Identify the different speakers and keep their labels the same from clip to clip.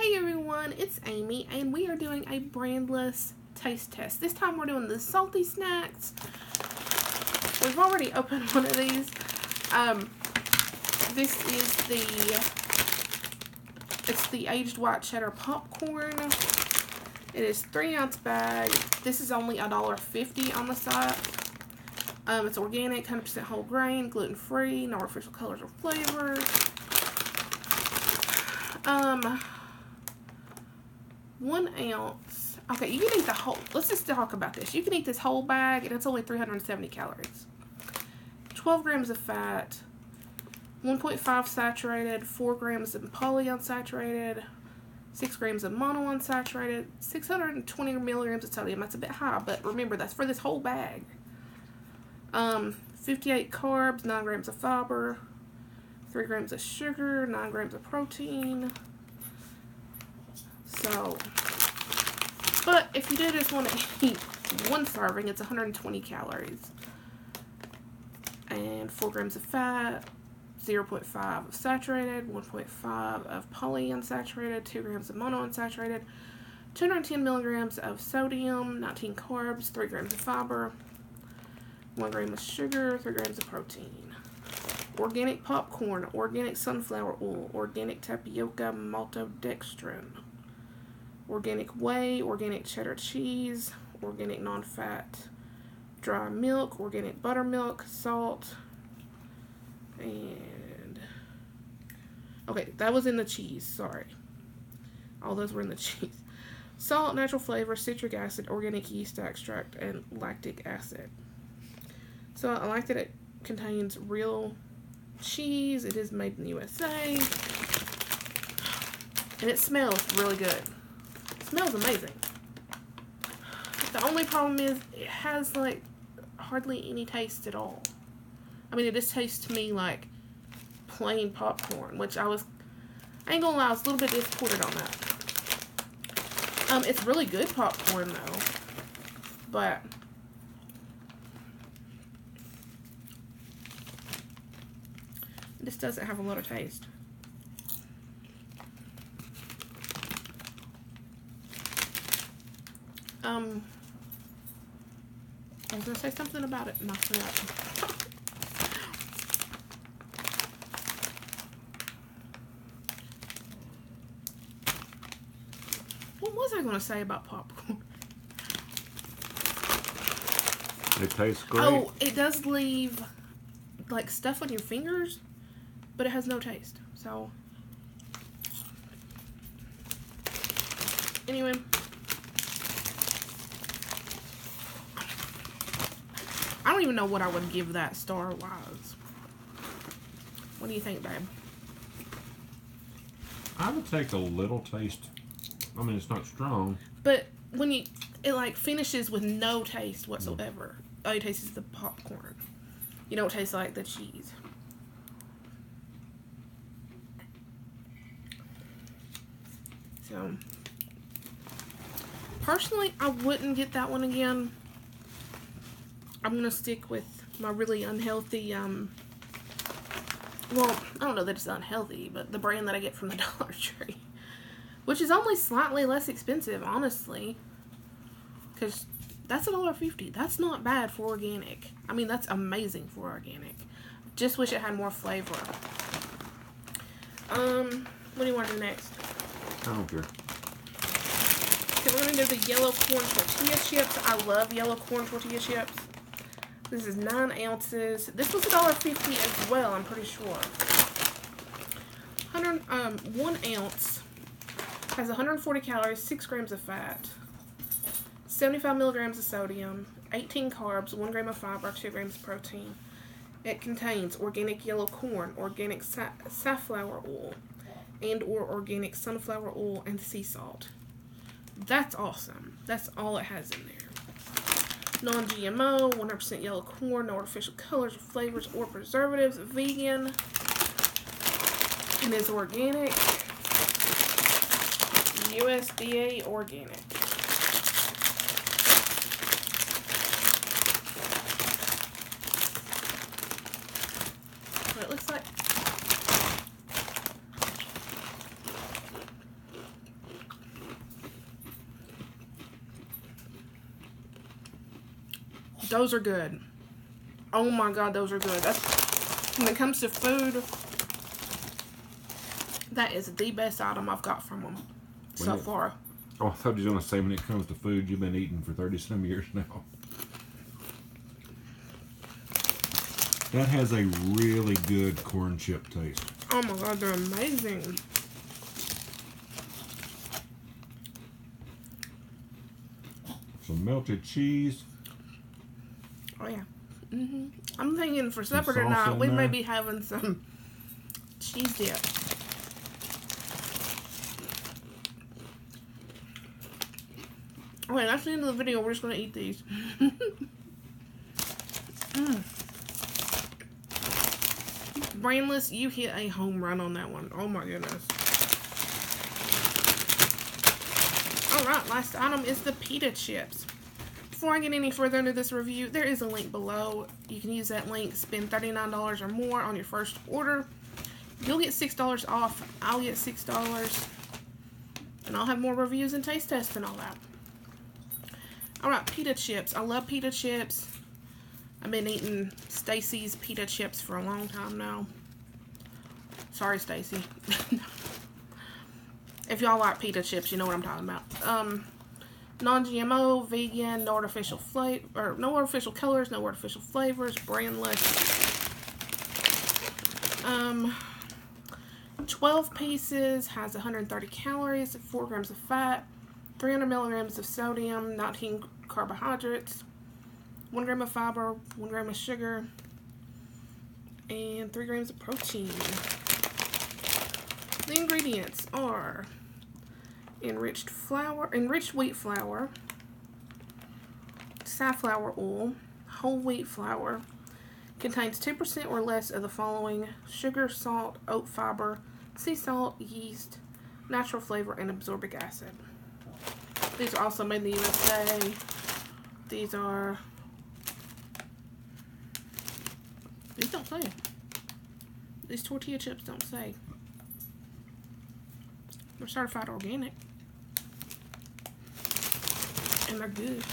Speaker 1: Hey everyone, it's Amy, and we are doing a Brandless taste test. This time we're doing the salty snacks. We've already opened one of these. This is it's the aged white cheddar popcorn. It is 3-ounce bag. This is only $1.50 on the site. It's organic, 100% whole grain, gluten-free, no artificial colors or flavors. 1 ounce. Okay, you can eat the whole. Let's just talk about this. You can eat this whole bag, and it's only 370 calories. 12 grams of fat, 1.5 saturated, 4 grams of polyunsaturated, 6 grams of monounsaturated, 620 milligrams of sodium. That's a bit high, but remember, that's for this whole bag. 58 carbs, 9 grams of fiber, 3 grams of sugar, 9 grams of protein. So, but if you do just want to eat one serving, it's 120 calories. And 4 grams of fat, 0.5 of saturated, 1.5 of polyunsaturated, 2 grams of monounsaturated, 210 milligrams of sodium, 19 carbs, 3 grams of fiber, 1 gram of sugar, 3 grams of protein. Organic popcorn, organic sunflower oil, organic tapioca maltodextrin, organic whey, organic cheddar cheese, organic non-fat dry milk, organic buttermilk, salt, and okay, that was in the cheese, sorry. All those were in the cheese. Salt, natural flavor, citric acid, organic yeast extract, and lactic acid. So I like that it contains real cheese. It is made in the USA. And it smells really good. It smells amazing. The only problem is it has like hardly any taste at all. I mean, it just tastes to me like plain popcorn, which I ain't gonna lie, I was a little bit disappointed on that. It's really good popcorn though, but this doesn't have a lot of taste. I was gonna say something about it and I forgot. What was I gonna say about popcorn?
Speaker 2: It tastes great.
Speaker 1: Oh, it does leave like stuff on your fingers, but it has no taste. So anyway, I don't even know what I would give that star-wise. What do you think, babe?
Speaker 2: I would take a little taste. I mean, it's not strong.
Speaker 1: But when it like finishes with no taste whatsoever. All you taste is the popcorn. You don't taste like the cheese. So, personally, I wouldn't get that one again. I'm going to stick with my really unhealthy, well, I don't know that it's unhealthy, but the brand that I get from the Dollar Tree. Which is only slightly less expensive, honestly. Because that's $1.50. That's not bad for organic. I mean, that's amazing for organic. Just wish it had more flavor. What do you want to do next?
Speaker 2: I don't care.
Speaker 1: Okay, we're going to do the yellow corn tortilla chips. I love yellow corn tortilla chips. This is 9 ounces. This was $1.50 as well, I'm pretty sure. 1 ounce has 140 calories, 6 grams of fat, 75 milligrams of sodium, 18 carbs, 1 gram of fiber, 2 grams of protein. It contains organic yellow corn, organic safflower oil, and or organic sunflower oil and sea salt. That's awesome. That's all it has in there. Non-GMO, 100% yellow corn, no artificial colors, flavors, or preservatives, vegan, and is organic, USDA organic. What it looks like. Those are good. Oh my god, those are good. That's, when it comes to food, that is the best item I've got from them so far.
Speaker 2: Oh, I thought you were going to say when it comes to food you've been eating for 30-some years now. That has a really good corn chip taste.
Speaker 1: Oh my god, they're amazing.
Speaker 2: Some melted cheese.
Speaker 1: Oh yeah. I'm thinking for supper tonight we may be having some cheese dip. Okay, that's the end of the video. We're just gonna eat these. Brandless, you hit a home run on that one. Oh my goodness. Alright, last item is the pita chips. Before I get any further into this review, there is a link below. You can use that link, spend $39 or more on your first order. You'll get $6 off. I'll get $6. And I'll have more reviews and taste tests and all that. Alright, pita chips. I love pita chips. I've been eating Stacy's pita chips for a long time now. Sorry, Stacy. If y'all like pita chips, you know what I'm talking about. Non-GMO, vegan, no artificial flavor, no artificial colors, no artificial flavors, brandless. 12 pieces, has 130 calories, 4 grams of fat, 300 milligrams of sodium, 19 carbohydrates, 1 gram of fiber, 1 gram of sugar, and 3 grams of protein. The ingredients are enriched wheat flour, safflower oil, whole wheat flour, contains 2% or less of the following: sugar, salt, oat fiber, sea salt, yeast, natural flavor, and absorbic acid. These are also made in the USA. These don't say. These tortilla chips don't say. They're certified organic. And they're good.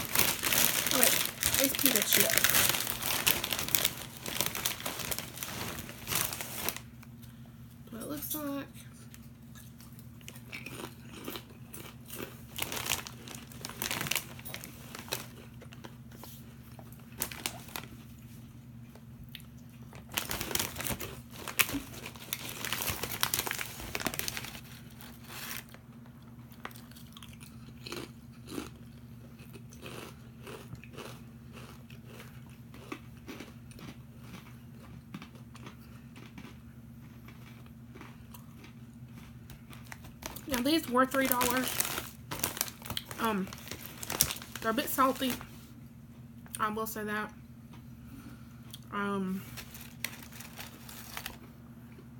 Speaker 1: Alright, these pita chips. What it looks like. Now these were $3. They're a bit salty. I will say that.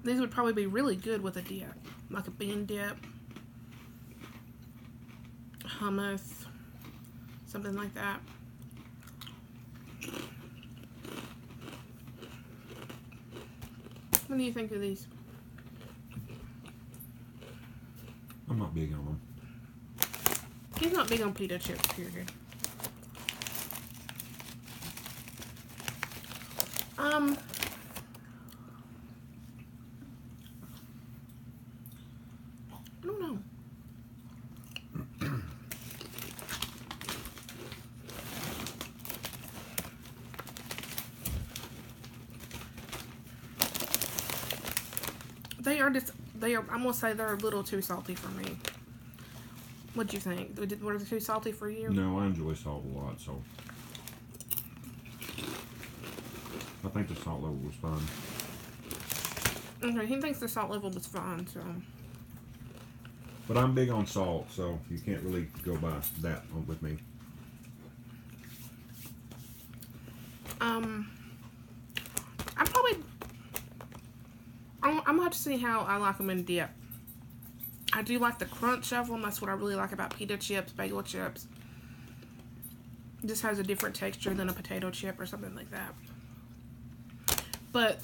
Speaker 1: These would probably be really good with a dip, like a bean dip, hummus, something like that. What do you think of these?
Speaker 2: I'm not big on them.
Speaker 1: He's not big on pita chips, period. I don't know. I'm gonna say they're a little too salty for me. What'd you think? Were they too salty for you?
Speaker 2: No, I enjoy salt a lot, so I think the salt level was fine.
Speaker 1: Okay, he thinks the salt level was fine, so.
Speaker 2: But I'm big on salt, so you can't really go by that with me.
Speaker 1: I'm gonna have to see how I like them in dip. I do like the crunch of them. That's what I really like about pita chips, bagel chips. It just has a different texture than a potato chip or something like that. But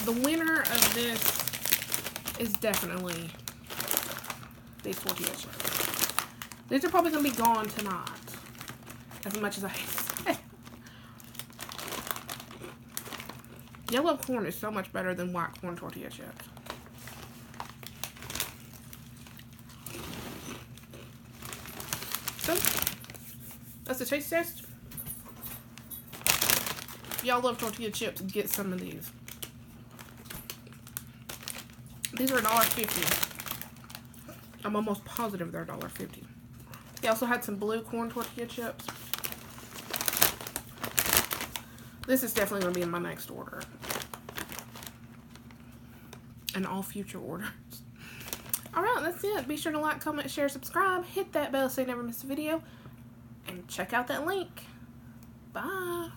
Speaker 1: the winner of this is definitely these tortilla chips. These are probably going to be gone tonight, as much as I hate to say. Yellow corn is so much better than white corn tortilla chips. So, that's the taste test. If y'all love tortilla chips, get some of these. These are $1.50. I'm almost positive they're $1.50. They also had some blue corn tortilla chips. This is definitely going to be in my next order. And all future orders. Alright, that's it. Be sure to like, comment, share, subscribe. Hit that bell so you never miss a video. And check out that link. Bye.